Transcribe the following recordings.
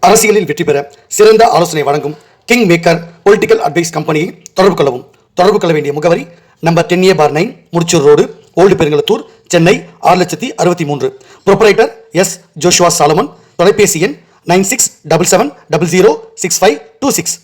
அரசியலில் வெற்றி பெற சிறந்த ஆலோசனை வழங்கும் கிங் மேக்கர் பொலிட்டிக்கல் அட்வைஸ் கம்பெனியை தொடர்பு கொள்ளவும். தொடர்பு கொள்ள வேண்டிய முகவரி number 10A/9 Mudichur road, old Perungalathur, Chennai 6,63,000. Proprietor S. Joshua Solomon. தொலைபேசி எண் 9677006526.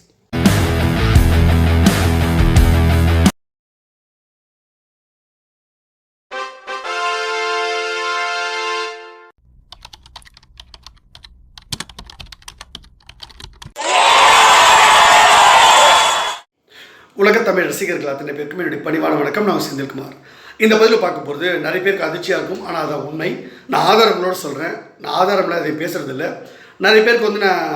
உலகத் தமிழ் ரசிகர்கள் அத்தனை பேருக்கும் என்னுடைய பணிவான வணக்கம். நான் செந்தில்குமார். இந்த பதிவில் பார்க்க போகிறது நிறைய பேருக்கு அதிர்ச்சியாக இருக்கும், ஆனால் அதான் உண்மை. நான் ஆதாரங்களோடு சொல்கிறேன். நான் ஆதாரம்லாம் இதை பேசுகிறதில்ல. நிறைய பேருக்கு நான்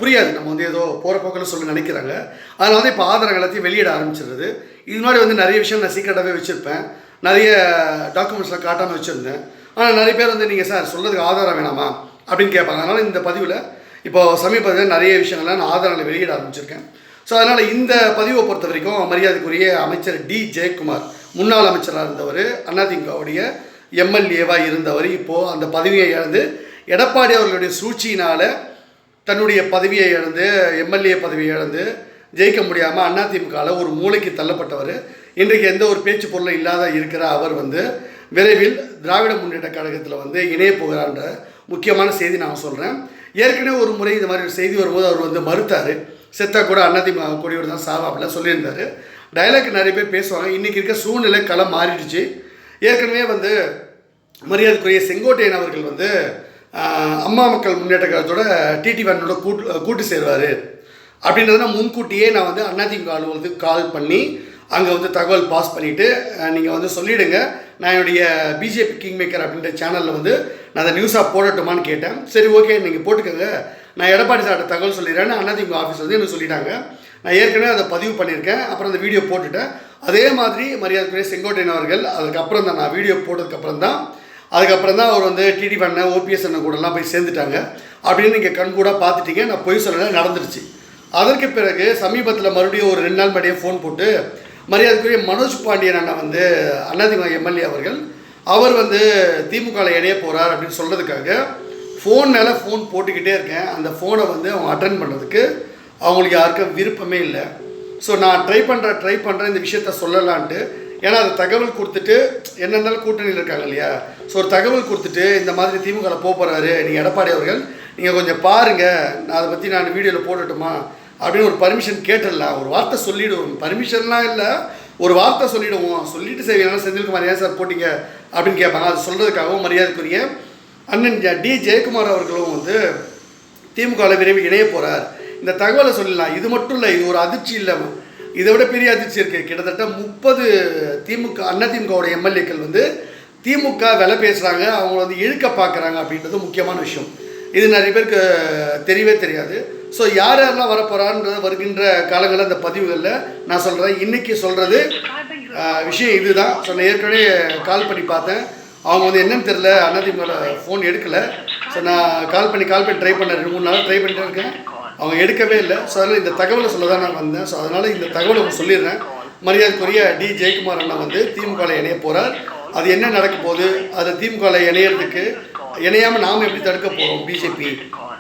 புரியாது, நம்ம ஏதோ போகிற போக்கில் சொல்ல நினைக்கிறாங்க. அதனால் இப்போ ஆதாரங்கள் எல்லாத்தையும் வெளியிட ஆரம்பிச்சிடுறது. இது மாதிரி நிறைய விஷயம் நான் சீக்கிரட்டாகவே வச்சுருப்பேன். நிறைய டாக்குமெண்ட்ஸ்லாம் காட்டாமல் வச்சுருந்தேன். ஆனால் நிறைய பேர் நீங்கள் சார் சொல்கிறதுக்கு ஆதாரம் வேணாமா அப்படின்னு கேட்பாங்க. அதனால் இந்த பதிவில் இப்போது சமீபத்தில் நிறைய விஷயங்கள்லாம் நான் ஆதாரங்களை வெளியிட ஆரம்பிச்சிருக்கேன். ஸோ அதனால் இந்த பதிவை பொறுத்த வரைக்கும் மரியாதைக்குரிய அமைச்சர் டி. ஜெயக்குமார், முன்னாள் அமைச்சராக இருந்தவர், அதிமுகவுடைய எம்எல்ஏவாக இருந்தவர், இப்போது அந்த பதவியை இழந்து எடப்பாடி அவர்களுடைய சூழ்ச்சியினால் தன்னுடைய பதவியை இழந்து, எம்எல்ஏ பதவியை இழந்து ஜெயிக்க முடியாமல் அதிமுகவில் ஒரு மூளைக்கு தள்ளப்பட்டவர். இன்றைக்கு எந்த ஒரு பேச்சு பொருளும் இல்லாத இருக்கிற அவர் விரைவில் திராவிட முன்னேற்ற கழகத்தில் இணைய போகிறான்ற முக்கியமான செய்தி நான் சொல்கிறேன். ஏற்கனவே ஒரு முறை இந்த மாதிரி ஒரு செய்தி வரும்போது அவர் மறுத்தார். செத்தா கூட அதிமுக கூடியவர் தான் சாவாப்பில் சொல்லியிருந்தார். டைலாக் நிறைய பேர் பேசுவாங்க. இன்றைக்கி இருக்க சூழ்நிலை களம் மாறிடுச்சு. ஏற்கனவே மரியாதைக்குரிய செங்கோட்டையன் அவர்கள் அம்மா மக்கள் முன்னேற்ற கழகத்தோட டிடி1 கூட்டு சேருவார் அப்படின்றத முன்கூட்டியே நான் அதிமுக அலுவலகத்துக்கு கால் பண்ணி அங்கே தகவல் பாஸ் பண்ணிவிட்டு நீங்கள் சொல்லிவிடுங்க, நான் என்னுடைய பிஜேபி கிங் மேக்கர் அப்படின்ற சேனலில் நான் அதை நியூஸாக போடட்டுமான்னு கேட்டேன். சரி, ஓகே, நீங்கள் போட்டுக்கோங்க, நான் எடப்பாடி சார்ட்ட தகவல் சொல்லிடுறேன்னு அதிமுக ஆஃபீஸ் எனக்கு சொல்லிட்டாங்க. நான் ஏற்கனவே அதை பதிவு பண்ணியிருக்கேன். அப்புறம் அந்த வீடியோ போட்டுட்டேன். அதே மாதிரி மரியாதைக்குரிய செங்கோட்டையன் அவர்கள் அதுக்கப்புறம் தான், நான் வீடியோ போட்டதுக்கப்புறம் தான் அவர் டிடி1 ஓபிஎஸ் அண்ணன் கூடலாம் போய் சேர்ந்துட்டாங்க அப்படின்னு நீங்கள் கண்கூடாக பார்த்துட்டீங்க. நான் பொய் சொல்லலை, நடந்துருச்சு. அதற்கு பிறகு சமீபத்தில் மறுபடியும் ஒரு 2 நாள் முன்னாடியே ஃபோன் போட்டு மரியாதைக்குரிய மனோஜ் பாண்டியன் அண்ணன் அதிமுக எம்எல்ஏ அவர் திமுகவில் இணைய போகிறார் அப்படின்னு சொல்கிறதுக்காக ஃபோன் மேலே ஃபோன் போட்டுக்கிட்டே இருக்கேன். அந்த ஃபோனை அவங்க அட்டன் பண்ணுறதுக்கு அவங்களுக்கு யாருக்கும் விருப்பமே இல்லை. ஸோ நான் ட்ரை பண்ணுறேன் இந்த விஷயத்த சொல்லலான்ட்டு. ஏன்னா அது தகவல் கொடுத்துட்டு, என்ன இருந்தாலும் கூட்டணியில் இருக்காங்க இல்லையா, ஸோ ஒரு தகவல் கொடுத்துட்டு இந்த மாதிரி திமுகவில் போகிறாரு நீங்கள் எடப்பாடி அவர்கள், நீங்கள் கொஞ்சம் பாருங்கள், நான் அதை பற்றி நான் வீடியோவில் போடட்டுமா அப்படின்னு ஒரு பர்மிஷன் கேட்டுடலாம். ஒரு வார்த்தை சொல்லிவிடுவோம், பர்மிஷன்லாம் இல்லை, ஒரு வார்த்தை சொல்லிவிடுவோம். சொல்லிவிட்டு சரி என்னால் செந்தில்குமார் ஏன் சார் போட்டிங்க அப்படின்னு கேட்பாங்க. அது சொல்கிறதுக்காகவும் மரியாதைக்குரிய அண்ணன் டி. ஜெயக்குமார் அவர்களும் திமுகவில் விரைவில் இணைய போகிறார், இந்த தகவலை சொல்லலாம். இது மட்டும் இல்லை, இது ஒரு அதிர்ச்சி இல்லை, இதை விட பெரிய அதிர்ச்சி இருக்குது. கிட்டத்தட்ட 30 அதிமுகவோட எம்எல்ஏக்கள் திமுக விலை பேசுகிறாங்க, அவங்க இழுக்க பார்க்குறாங்க அப்படின்றது முக்கியமான விஷயம். இது நிறைய பேருக்கு தெரியவே தெரியாது. ஸோ யாரெல்லாம் வரப்போகிறான்றது வருகின்ற காலங்களில் இந்த பதிவுகளில் நான் சொல்கிறேன். இன்றைக்கி சொல்கிறது விஷயம் இதுதான். ஸோ நான் ஏற்கனவே கால் பண்ணி பார்த்தேன், அவங்க என்னன்னு தெரில, அதிமுக ஃபோன் எடுக்கலை. ஸோ நான் கால் பண்ணி ட்ரை பண்ணேன், 2-3 நாள் ட்ரை பண்ணிட்டு இருக்கேன், அவங்க எடுக்கவே இல்லை. ஸோ அதனால் இந்த தகவலை சொல்ல தான் நான் வந்தேன். ஸோ அதனால் இந்த தகவலை சொல்லிடுறேன். மரியாதைக்குரிய டி. ஜெயக்குமார் அண்ணா திமுகவில் இணைய போகிறார். அது என்ன நடக்க போகுது, அது திமுகவில் இணையிறதுக்கு இணையாமல் நாம் எப்படி தடுக்க போகிறோம், பிஜேபி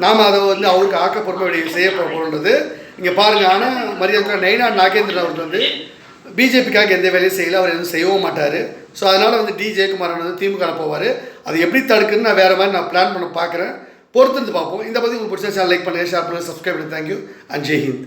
நாம் அதை அவருக்கு ஆக்கப்பூர்வமாக செய்ய போகிறோன்றது இங்கே பாருங்கள். ஆனால் மரியாதைக்குரிய நயினார் நாகேந்திரன் அவர் பிஜேபிக்காக எந்த வேலையும் செய்யலை, அவர் எதுவும் செய்யவும் மாட்டார். ஸோ அதனால் டி. ஜெயக்குமார் திமுகவில் போவார். அது எப்படி தடுக்குன்னு நான் வேறு மாதிரி நான் பிளான் பண்ண பார்க்குறேன். பொறுத்திருந்து பார்ப்போம். இந்த பற்றி உங்களுக்கு பிடிச்சா சேனல் லைக் பண்ணுங்கள், ஷேர் பண்ணுங்கள், சப்ஸ்கிரைப் பண்ணுங்கள். Thank you and Jai Hind.